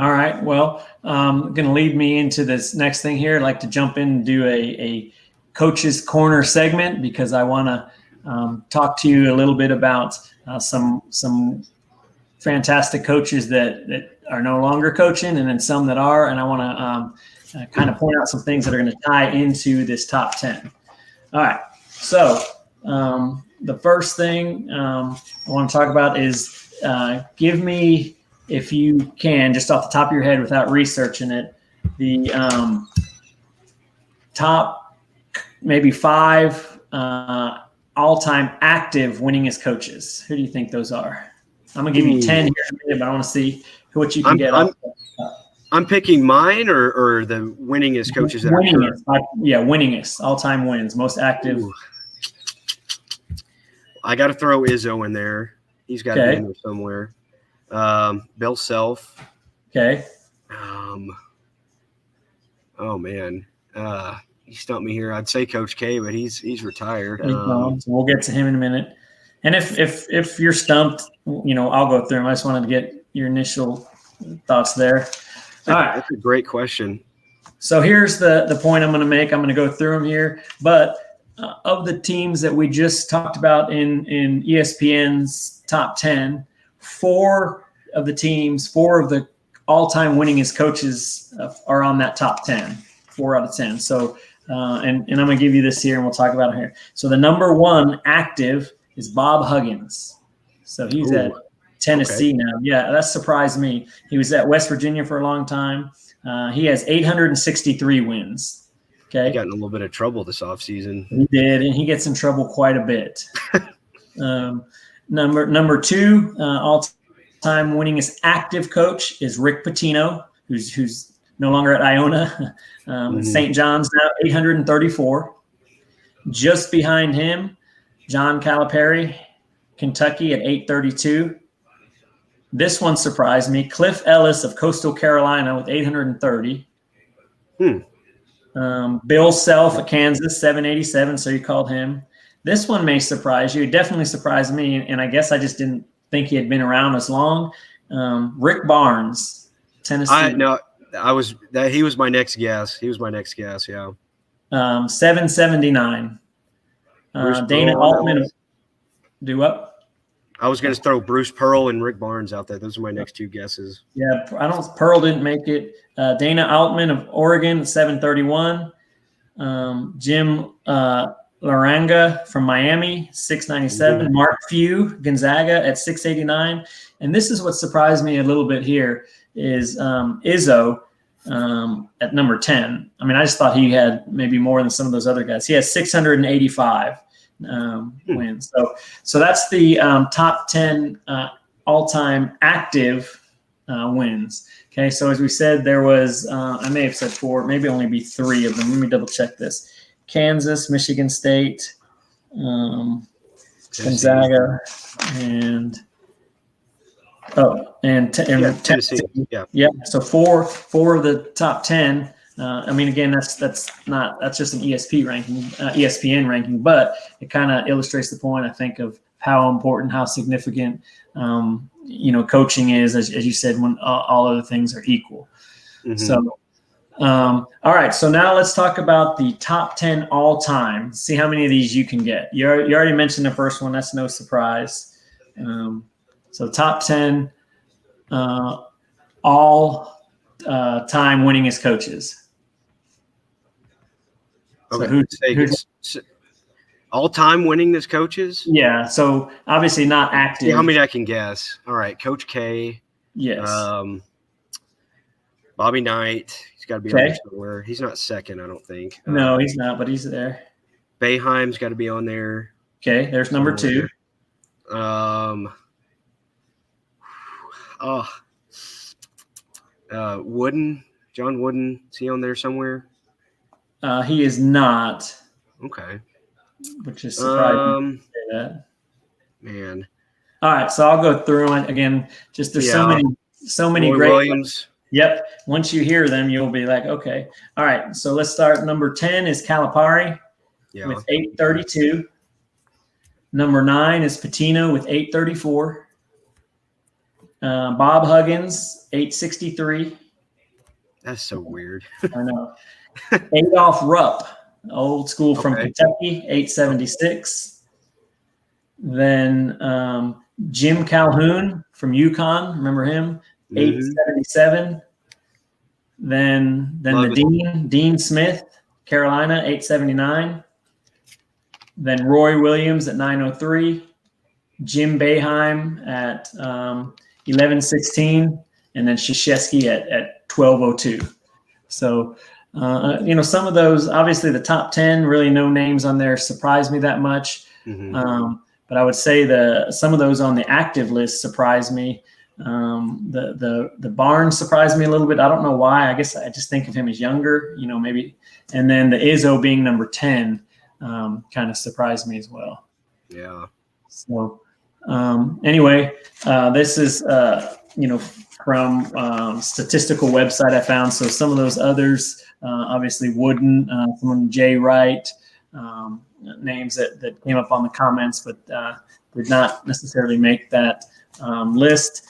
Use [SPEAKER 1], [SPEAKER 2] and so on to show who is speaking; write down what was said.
[SPEAKER 1] All right. Well, going to lead me into this next thing here. I'd like to jump in and do a Coach's Corner segment because I want to talk to you a little bit about some fantastic coaches that are no longer coaching, and then some that are. And I want to kind of point out some things that are going to tie into this top 10. All right. So the first thing I want to talk about is give me, if you can, just off the top of your head without researching it, the top maybe 5 all-time active winningest coaches. Who do you think those are? I'm going to give you 10 here, but I want to see what you can get.
[SPEAKER 2] I'm picking mine or the winningest coaches that
[SPEAKER 1] winningest, winningest, all-time wins, most active.
[SPEAKER 2] Ooh. I got to throw Izzo in there. He's got to be in there somewhere. Bill Self.
[SPEAKER 1] Okay.
[SPEAKER 2] Oh man, you stumped me here. I'd say Coach K, but he's retired.
[SPEAKER 1] So we'll get to him in a minute. And if you're stumped, I'll go through them. I just wanted to get your initial thoughts there. All right.
[SPEAKER 2] That's a great question.
[SPEAKER 1] So here's the point I'm going to make. I'm going to go through them here. But of the teams that we just talked about in ESPN's top 10, 4 of the all-time winningest coaches are on that top 10, 4 out of 10. So, and I'm going to give you this here, and we'll talk about it here. So the number 1 active is Bob Huggins. So he's at Tennessee now. Yeah, that surprised me. He was at West Virginia for a long time. He has 863 wins. Okay.
[SPEAKER 2] He got in a little bit of trouble this offseason.
[SPEAKER 1] He did, and he gets in trouble quite a bit. Number 2, all-time winningest active coach is Rick Pitino, who's no longer at Iona. St. John's now, 834. Just behind him, John Calipari, Kentucky at 832. This one surprised me. Cliff Ellis of Coastal Carolina with 830. Bill Self at Kansas, 787, so you called him. This one may surprise you. It definitely surprised me, and I guess I just didn't think he had been around as long. Rick Barnes, Tennessee.
[SPEAKER 2] He was my next guess. Yeah.
[SPEAKER 1] 779. Dana Altman. Do what?
[SPEAKER 2] I was going to throw Bruce Pearl and Rick Barnes out there. Those are my next 2 guesses.
[SPEAKER 1] Yeah, Pearl didn't make it. Dana Altman of Oregon, 731. Jim Laranga from Miami, 697. Mark Few, Gonzaga at 689. And this is what surprised me a little bit here is Izzo at number 10. I mean, I just thought he had maybe more than some of those other guys. He has 685 wins. So that's the top 10 all-time active wins. Okay, so as we said, there was I may have said 4, maybe only be 3 of them. Let me double check this. Kansas, Michigan State, Gonzaga, and Tennessee. Yeah. So four of the top 10. I mean, again, that's just an ESPN ranking, but it kind of illustrates the point, I think, of how important, how significant, coaching is, as you said, when all other things are equal. So, all right. So now let's talk about the top 10 all time. See how many of these you can get. You already mentioned the first one. That's no surprise. So top 10 all time winningest coaches.
[SPEAKER 2] Okay. So who's all-time winningest coaches?
[SPEAKER 1] Yeah. So obviously not active.
[SPEAKER 2] See how many I can guess. All right, Coach K.
[SPEAKER 1] Yes.
[SPEAKER 2] Bobby Knight. He's got to be on there somewhere. He's not second, I don't think.
[SPEAKER 1] No, he's not, but he's there.
[SPEAKER 2] Boeheim's got to be on there.
[SPEAKER 1] Okay, there's number 2.
[SPEAKER 2] Wooden. John Wooden. Is he on there somewhere?
[SPEAKER 1] He is not.
[SPEAKER 2] Okay.
[SPEAKER 1] Which is surprising to say that.
[SPEAKER 2] Man.
[SPEAKER 1] All right, so I'll go through them again. Just there's so many
[SPEAKER 2] Roy
[SPEAKER 1] great
[SPEAKER 2] Williams.
[SPEAKER 1] Yep. Once you hear them, you'll be like, okay. All right. So let's start. Number 10 is Calipari with 832. Number 9 is Pitino with 834. Bob Huggins, 863.
[SPEAKER 2] That's so weird.
[SPEAKER 1] I know. Adolph Rupp, old school from
[SPEAKER 2] Okay.
[SPEAKER 1] Kentucky, 876. Then Jim Calhoun from Yukon, remember him? 877. Then
[SPEAKER 2] Love
[SPEAKER 1] the Dean Smith, Carolina, 879. Then Roy Williams at 903. Jim Boeheim at 1116, and then Krzyzewski at 1202. So, some of those, obviously the top 10, really no names on there surprised me that much. But I would say some of those on the active list surprised me. The Barnes surprised me a little bit. I don't know why. I guess I just think of him as younger, maybe. And then the Izzo being number 10 kind of surprised me as well.
[SPEAKER 2] Yeah.
[SPEAKER 1] So anyway, this is, from statistical website I found. So some of those others, obviously Wooden, someone Jay Wright, names that came up on the comments, but did not necessarily make that list.